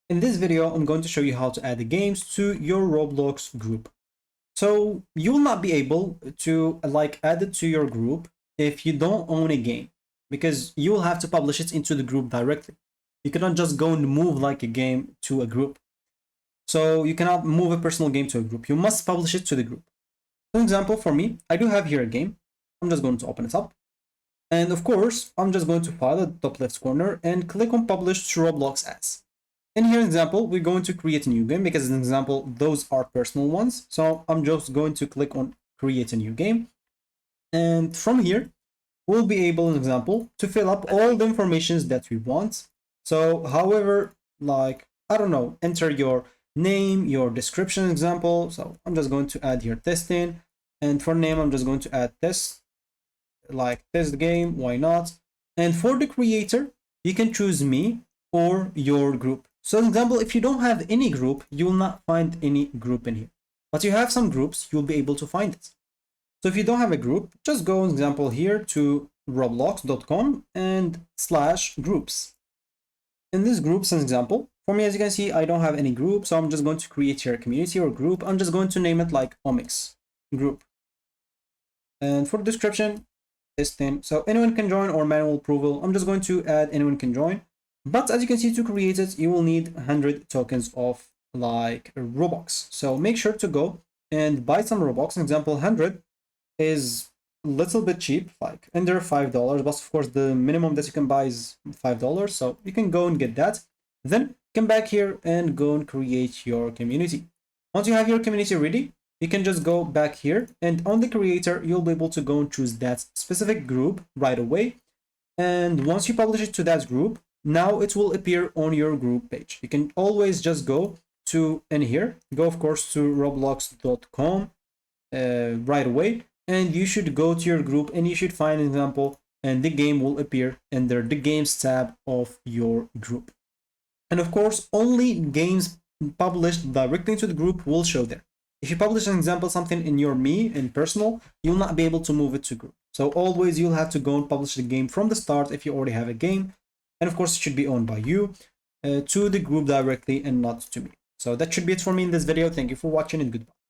In this video, I'm going to show you how to add the games to your Roblox group. So you will not be able to add it to your group if you don't own a game, because you will have to publish it into the group directly. You cannot just go and move like a game to a group. So you cannot move a personal game to a group. You must publish it to the group. For example, for me, I do have here a game. I'm just going to open it up. And of course, I'm just going to file at the top left corner and click on publish to Roblox as. In here, example, we're going to create a new game because, as an example, those are personal ones. So I'm just going to click on create a new game. And from here, we'll be able, an example, to fill up all the informations that we want. So however, I don't know, enter your name, your description example. So I'm just going to add here testing. And for name, I'm just going to add test, like test game, why not? And for the creator, you can choose me or your group. So for example, if you don't have any group, you will not find any group in here. But you have some groups, you'll be able to find it. So if you don't have a group, just go, for example, here to roblox.com and /groups. In this groups, as example, for me, as you can see, I don't have any group. So I'm just going to create here a community or group. I'm just going to name it like Omics group. And for the description, testing. So anyone can join or manual approval. I'm just going to add anyone can join. But as you can see, to create it, you will need 100 tokens of Robux. So make sure to go and buy some Robux. For example, 100 is a little bit cheap, like under $5. But of course, the minimum that you can buy is $5. So you can go and get that. Then come back here and go and create your community. Once you have your community ready, you can just go back here, and on the creator, you'll be able to go and choose that specific group right away. And once you publish it to that group, now it will appear on your group page. You can always just go to in here, go of course to roblox.com right away, and you should go to your group and you should find an example, and the game will appear under the games tab of your group. And of course, only games published directly into the group will show there. If you publish an example, something in your in personal, you'll not be able to move it to group. So always you'll have to go and publish the game from the start if you already have a game. And of course, it should be owned by you to the group directly and not to me. So that should be it for me in this video. Thank you for watching and goodbye.